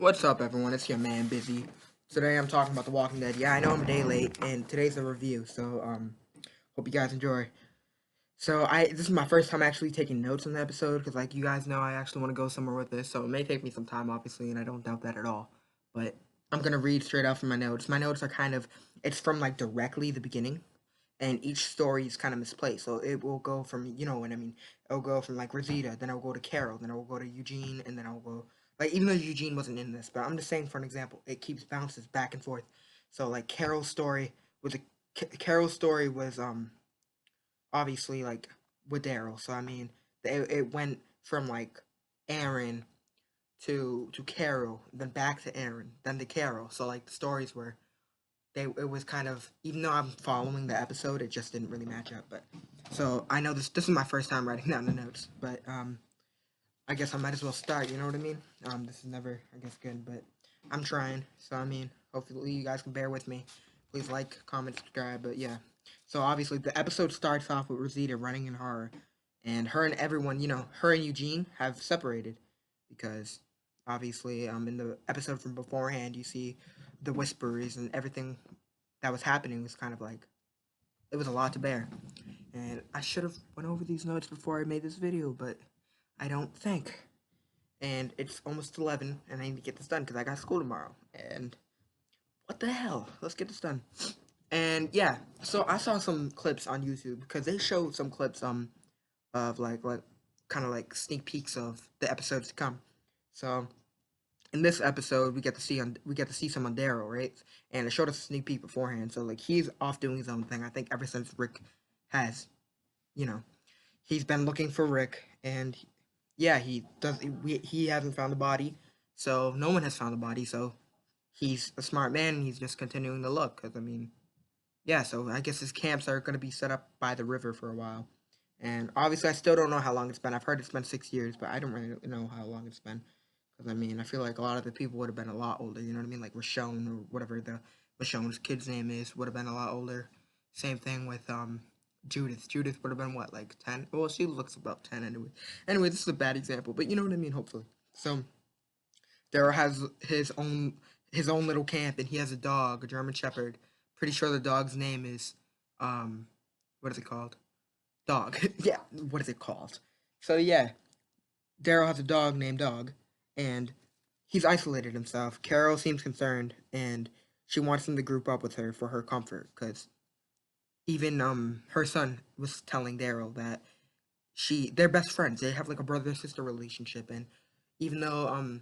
What's up, everyone? It's your man, Busy. Today I'm talking about The Walking Dead. Yeah, I know I'm a day late, and today's a review, so hope you guys enjoy. This is my first time actually taking notes on the episode because, like you guys know, I actually want to go somewhere with this, so it may take me some time, obviously, and I don't doubt that at all. But I'm gonna read straight out from my notes. My notes are it's from like directly the beginning, and each story is kind of misplaced. So it will go from, you know what I mean? It'll go from like Rosita, then it'll go to Carol, then it'll go to Eugene, and then I'll go like even though Eugene wasn't in this, but I'm just saying for an example, it keeps bounces back and forth. So like Carol's story was obviously like with Daryl. So I mean, it went from like Aaron to Carol, then back to Aaron, then to Carol. So like the stories were it was kind of, even though I'm following the episode, it just didn't really match up. But so I know this is my first time writing down the notes, but I guess I might as well start. You know what I mean? This is never, I guess, good, but I'm trying. So I mean, hopefully you guys can bear with me. Please like, comment, subscribe. But yeah, so obviously the episode starts off with Rosita running in horror, and her and everyone, her and Eugene have separated because obviously in the episode from beforehand you see the whispers and everything that was happening was kind of like it was a lot to bear. And I should have went over these notes before I made this video, but I don't think. And it's almost 11, and I need to get this done because I got school tomorrow. And what the hell? Let's get this done. And yeah, so I saw some clips on YouTube because they showed some clips of like kind of like sneak peeks of the episodes to come. So in this episode, we get to see some on Daryl, right? And it showed us a sneak peek beforehand. So like he's off doing his own thing. I think ever since Rick has, you know, he's been looking for Rick, and yeah, he hasn't found the body, so no one has found the body. So he's a smart man, and he's just continuing to look. Because I mean, yeah. So I guess his camps are going to be set up by the river for a while. And obviously, I still don't know how long it's been. I've heard it's been 6 years, but I don't really know how long it's been. Because I mean, I feel like a lot of the people would have been a lot older. You know what I mean? Like Michonne or whatever the Michonne's kid's name is would have been a lot older. Same thing with Judith. Judith would have been what, like 10? Well, she looks about 10 anyway. Anyway, this is a bad example, but you know what I mean. Hopefully, so Daryl has his own little camp, and he has a dog, a German Shepherd. Pretty sure the dog's name is um, what is it called? Dog. Yeah, what is it called? So yeah, Daryl has a dog named Dog, and he's isolated himself. Carol seems concerned, and she wants him to group up with her for her comfort, because even her son was telling Daryl that they're best friends. They have like a brother sister relationship, and even though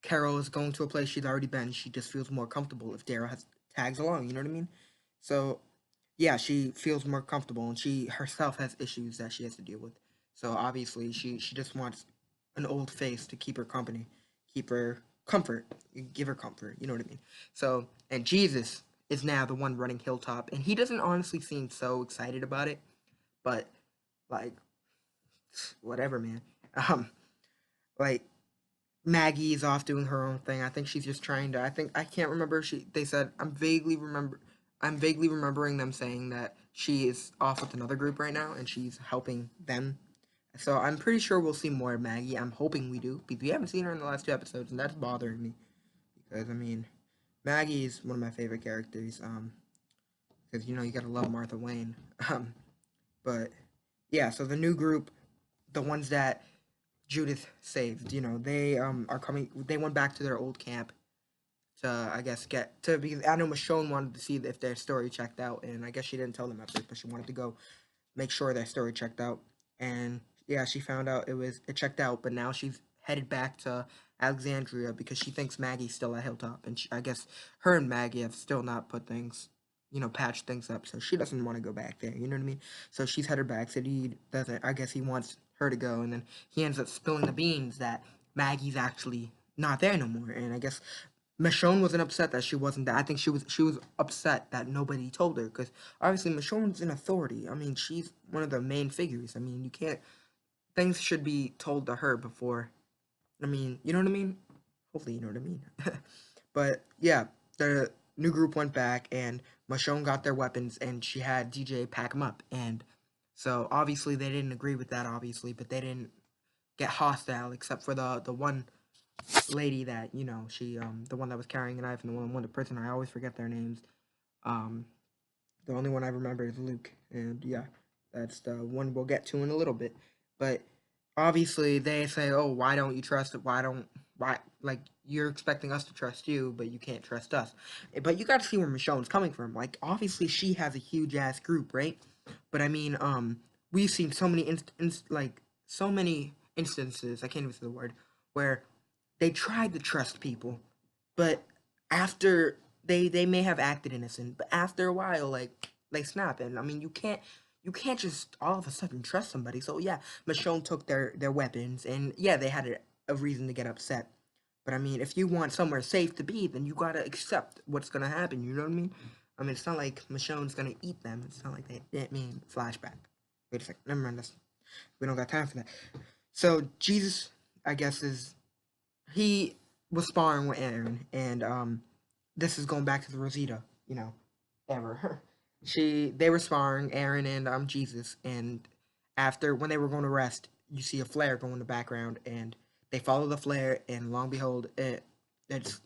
Carol is going to a place she's already been, she just feels more comfortable if Daryl has tags along. You know what I mean? So yeah, she feels more comfortable, and she herself has issues that she has to deal with. So obviously, she just wants an old face to keep her company, keep her comfort, give her comfort. You know what I mean? So, and Jesus is now the one running Hilltop, and he doesn't honestly seem so excited about it, but like whatever, man. Um, like Maggie is off doing her own thing. I think she's just trying to. I think I can't remember. They said I'm vaguely remembering them saying that she is off with another group right now and she's helping them. So I'm pretty sure we'll see more of Maggie. I'm hoping we do because we haven't seen her in the last two episodes, and that's bothering me. Because I mean, Maggie is one of my favorite characters. Because you gotta love Martha Wayne. Um, but yeah, so the new group, the ones that Judith saved. They are coming. They went back to their old camp to, I guess, get to because I know Michonne wanted to see if their story checked out, and I guess she didn't tell them at first, but she wanted to go make sure their story checked out. And yeah, she found out it checked out, but now she's headed back to Alexandria because she thinks Maggie's still at Hilltop, and I guess her and Maggie have still not put things, patched things up, so she doesn't want to go back there. You know what I mean? So she's headed back. So he doesn't. I guess he wants her to go, and then he ends up spilling the beans that Maggie's actually not there no more. And I guess Michonne wasn't upset that she wasn't there. I think she was upset that nobody told her because obviously Michonne's an authority. I mean, she's one of the main figures. I mean, you can't. Things should be told to her before. I mean, you know what I mean? Hopefully, you know what I mean. But yeah, the new group went back, and Michonne got their weapons, and she had DJ pack them up. And so obviously they didn't agree with that, obviously, but they didn't get hostile except for the one. lady that she the one that was carrying a knife and the one went to prison. I always forget their names. Um, the only one I remember is Luke, and yeah, that's the one we'll get to in a little bit. But obviously, they say, "Oh, why don't you trust it? Why like you're expecting us to trust you, but you can't trust us." But you got to see where Michonne's coming from. Like, obviously, she has a huge ass group, right? But I mean, we've seen so many so many instances. I can't even say the word where they tried to trust people, but after they may have acted innocent, but after a while, like they snap. And I mean, you can't just all of a sudden trust somebody. So yeah, Michonne took their weapons, and yeah, they had a reason to get upset. But I mean, if you want somewhere safe to be, then you gotta accept what's gonna happen. You know what I mean? I mean, it's not like Michonne's gonna eat them. It's not like they. I mean, flashback. Wait a second. Never mind. We don't got time for that. So Jesus, I guess, is he was sparring with Aaron, and this is going back to the Rosita, ever. They were sparring, Aaron and Jesus, and after when they were going to rest, you see a flare go in the background, and they follow the flare, and long behold, it's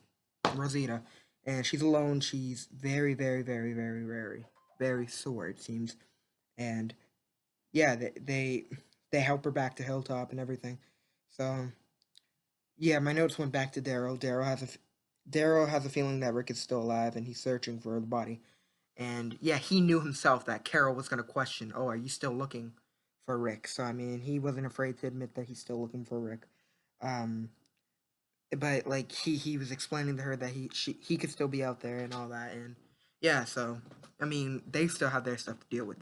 Rosita, and she's alone. She's very, very, very, very, very, very sore. It seems, and yeah, they help her back to Hilltop and everything. So yeah, my notes went back to Daryl. Daryl has a feeling that Rick is still alive, and he's searching for the body. And yeah, he knew himself that Carol was going to question, "Oh, are you still looking for Rick?" So I mean, he wasn't afraid to admit that he's still looking for Rick. Um, but like he was explaining to her that he could still be out there and all that. And yeah, so I mean, they still have their stuff to deal with.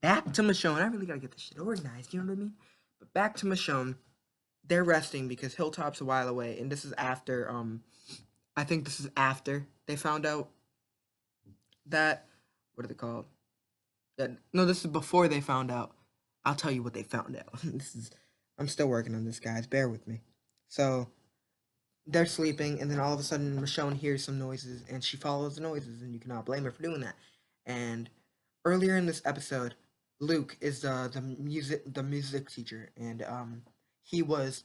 Back to Michonne. I really gotta get this shit organized. You know what I mean? But back to Michonne. They're resting because Hilltop's a while away, and this is after. I think this is after they found out that. What are they called? That no, this is before they found out. I'll tell you what they found out. This is. I'm still working on this, guys. Bear with me. So they're sleeping, and then all of a sudden, Michonne hears some noises, and she follows the noises, and you cannot blame her for doing that. And earlier in this episode, Luke is the music teacher, and he was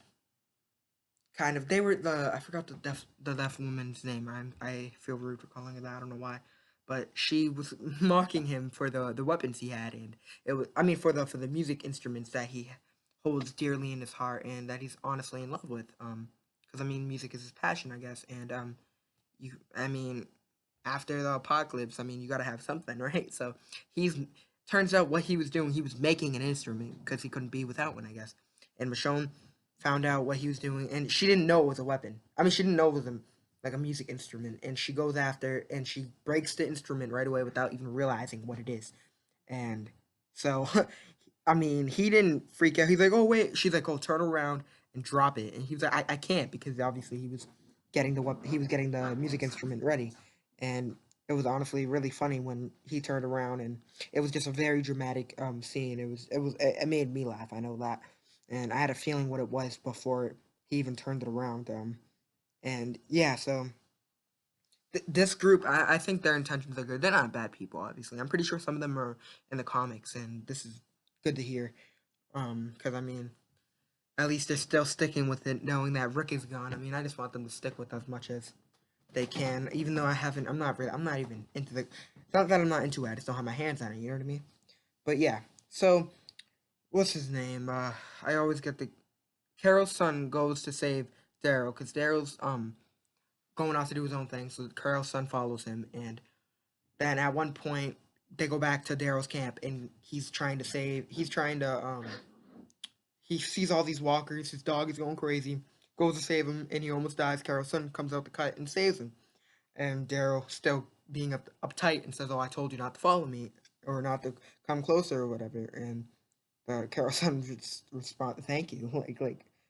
kind of they were the I forgot the deaf woman's name. I feel rude for calling her that. I don't know why, but she was mocking him for the weapons he had, and it was I mean for the music instruments that he holds dearly in his heart and that he's honestly in love with. Because I mean music is his passion, I guess, and you I mean after the apocalypse, I mean you gotta have something, right? So he's turns out what he was doing, he was making an instrument because he couldn't be without one, I guess. And Michonne found out what he was doing, and she didn't know it was a weapon. I mean, she didn't know it was like a music instrument, and she goes after and she breaks the instrument right away without even realizing what it is. And so, I mean, he didn't freak out. He's like, "Oh wait," she's like, "Oh, turn around and drop it," and he was like, "I can't," because obviously he was getting the music instrument ready, and it was honestly really funny when he turned around, and it was just a very dramatic scene. It made me laugh. I know that, and I had a feeling what it was before he even turned it around. And yeah, so this group, I think their intentions are good. They're not bad people, obviously. I'm pretty sure some of them are in the comics, and this is good to hear. Because I mean, at least they're still sticking with it, knowing that Rick is gone. I mean, I just want them to stick with as much as they can, even though I haven't. I'm not even into the. It's not that I'm not into it. I just don't have my hands on it. You know what I mean? But yeah. So what's his name? I always get the Carol's son goes to save Daryl because Daryl's going off to do his own thing. So Carol's son follows him, and then at one point they go back to Daryl's camp, and he's trying to save. He's trying to he sees all these walkers. His dog is going crazy. Goes to save him, and he almost dies. Carol's son comes out the cut and saves him. And Daryl, still being uptight, and says, "Oh, I told you not to follow me, or not to come closer, or whatever." And Carol's son just respond, "Thank you."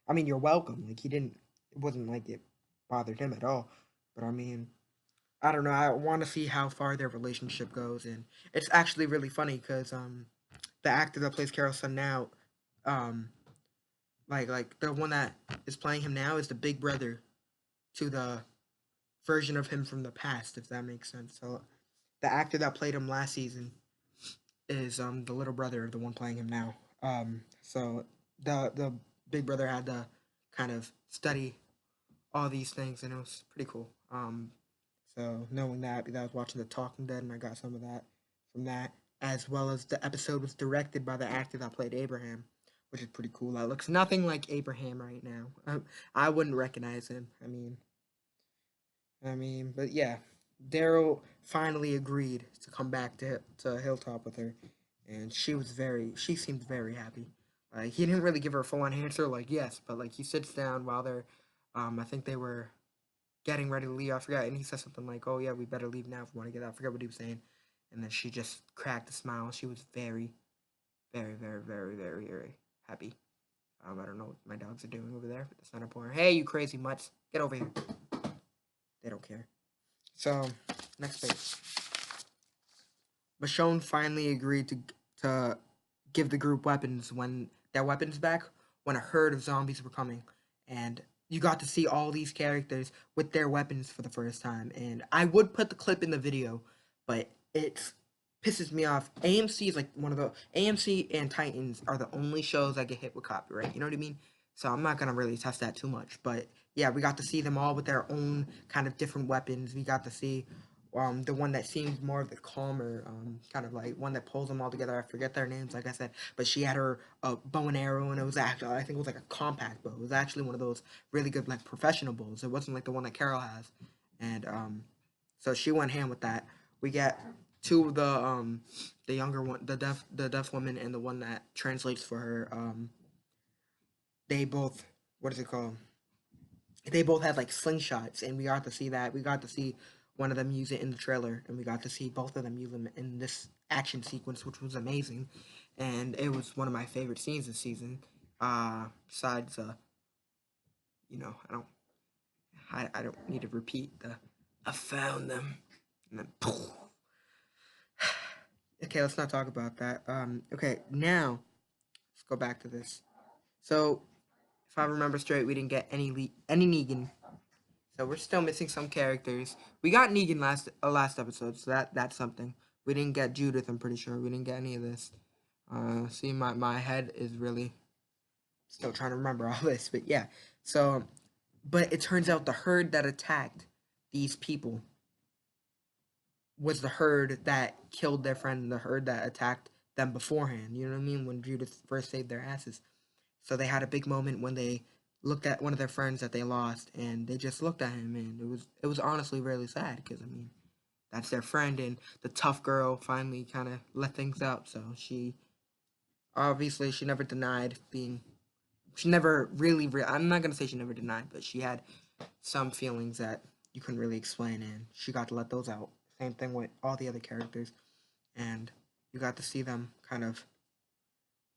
I mean, you're welcome. Like he didn't. It wasn't like it bothered him at all. But I mean, I don't know. I want to see how far their relationship goes, and it's actually really funny because the actor that plays Carol's son now, um, like the one that is playing him now is the big brother to the version of him from the past, if that makes sense. So the actor that played him last season is the little brother of the one playing him now. So the big brother had to kind of study all these things, and it was pretty cool. So knowing that, because I was watching The Talking Dead, and I got some of that from that, as well as the episode was directed by the actor that played Abraham, which is pretty cool. That looks nothing like Abraham right now. I wouldn't recognize him. But yeah, Daryl finally agreed to come back to Hilltop with her, and she seemed very happy. He didn't really give her a full on answer, like yes, but like he sits down while they're, I think they were getting ready to leave. I forgot, and he says something like, "Oh yeah, we better leave now if we want to get out." I forget what he was saying, and then she just cracked a smile. She was very, very, very, very, very, very happy. I don't know what my dogs are doing over there, but that's not important. Hey, you crazy mutts, get over here. They don't care. So, next page. Michonne finally agreed to give the group weapons when their weapons back when a herd of zombies were coming, and you got to see all these characters with their weapons for the first time. And I would put the clip in the video, but it pisses me off. AMC is like one of the AMC and Titans are the only shows that get hit with copyright. You know what I mean? So I'm not gonna really test that too much, but yeah, we got to see them all with their own kind of different weapons. We got to see the one that seems more of the calmer, kind of like one that pulls them all together. I forget their names, like I said, but she had her bow and arrow, and it was actually, I think it was like a compact bow. It was actually one of those really good like professional bows. It wasn't like the one that Carol has, and so she went ham with that. We get two of the younger one, the deaf woman, and the one that translates for her. They both, what is it called? They both had like slingshots, and we got to see that. We got to see one of them use it in the trailer, and we got to see both of them use them in this action sequence, which was amazing, and it was one of my favorite scenes this season. Besides, I don't need to repeat the "I found them," and then poof. Okay, let's not talk about that. Okay, now let's go back to this. So, if I remember straight, we didn't get any Negan. So we're still missing some characters. We got Negan last episode, so that's something. We didn't get Judith. I'm pretty sure we didn't get any of this. See, my head is really still trying to remember all this, but yeah. So, but it turns out the herd that attacked these people was the herd that killed their friend, the herd that attacked them beforehand. You know what I mean? When Judith first saved their asses. So they had a big moment when they looked at one of their friends that they lost, and they just looked at him, and it was honestly really sad because that's their friend, and the tough girl finally kind of let things out. So she never denied being. She never really. I'm not gonna say she never denied, but she had some feelings that you couldn't really explain, and she got to let those out. Same thing with all the other characters, and you got to see them kind of.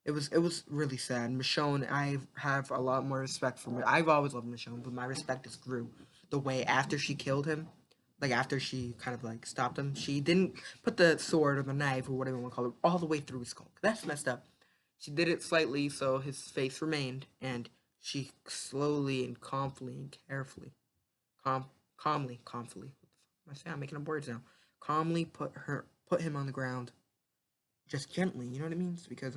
It was really sad. Michonne, I have a lot more respect for her. I've always loved Michonne, but my respect just grew the way after she killed him, like after she kind of like stopped him. She didn't put the sword or the knife or whatever you want to call it all the way through his skull. That's messed up. She did it slightly so his face remained, and she slowly and calmly and carefully, calmly. What am I saying? I'm making up words now. Calmly put him on the ground, just gently. You know what I mean? Because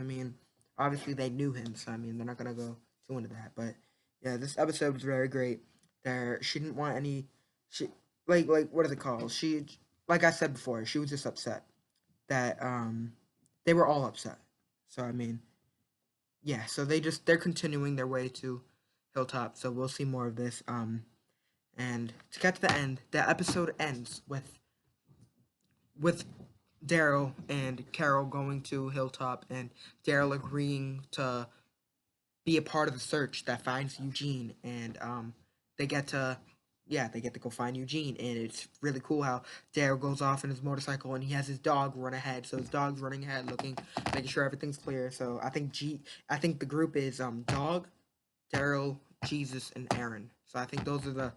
obviously they knew him, so they're not gonna go too into that. But yeah, this episode was very great. There, she didn't want any. She like what is it called? She, like I said before, she was just upset that they were all upset. So yeah. So they're continuing their way to Hilltop. So we'll see more of this. And to get to the end, the episode ends with Daryl and Carol going to Hilltop, and Daryl agreeing to be a part of the search that finds Eugene, and they get to they get to go find Eugene, and it's really cool how Daryl goes off in his motorcycle and he has his dog run ahead, so his dog's running ahead, making sure everything's clear. So I think the group is Dog, Daryl, Jesus, and Aaron. So I think those are the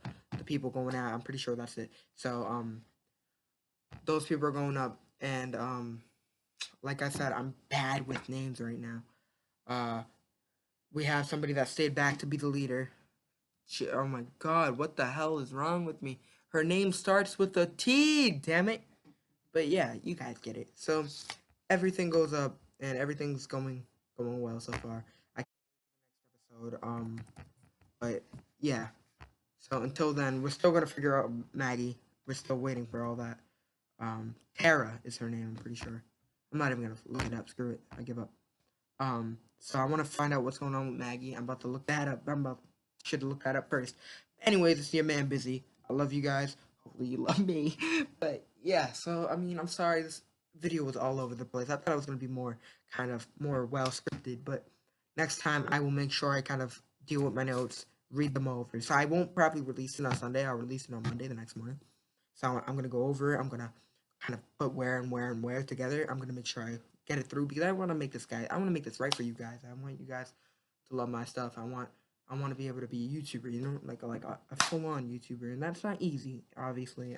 people going out. I'm pretty sure that's it. So those people are going up, and like I said, I'm bad with names right now. Uh, we have somebody that stayed back to be the leader. Oh my god, what the hell is wrong with me? Her name starts with a T, damn it. But yeah, you guys get it. So everything goes up, and everything's going well so far. I can't wait for the next episode. But yeah. So until then, we're still gonna figure out Maggie. We're still waiting for all that. Tara is her name. I'm pretty sure. I'm not even gonna look it up. Screw it. I give up. So I want to find out what's going on with Maggie. I'm about to look that up. Should look that up first. Anyways, it's your man Busy. I love you guys. Hopefully you love me. But yeah, so I mean, I'm sorry this video was all over the place. I thought it was gonna be more kind of more well scripted, but next time I will make sure I kind of deal with my notes, read them over. So I won't probably release it on Sunday. I'll release it on Monday the next morning. So I'm gonna go over it. I'm gonna kind of put where together. I'm gonna make sure I get it through because I want to make this guy. I want to make this right for you guys. I want you guys to love my stuff. I want to be able to be a YouTuber. You know, like a full on YouTuber, and that's not easy. Obviously,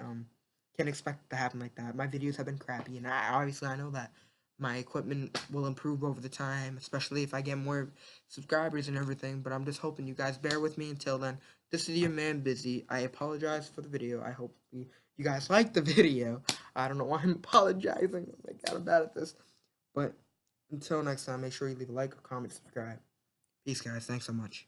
can't expect to happen like that. My videos have been crappy, and I know that my equipment will improve over the time, especially if I get more subscribers and everything. But I'm just hoping you guys bear with me until then. This is your man Busy. I apologize for the video. I hope you guys like the video. I don't know why I'm apologizing. Oh my god, I'm bad at this. But until next time, make sure you leave a like, a comment, subscribe. Peace, guys. Thanks so much.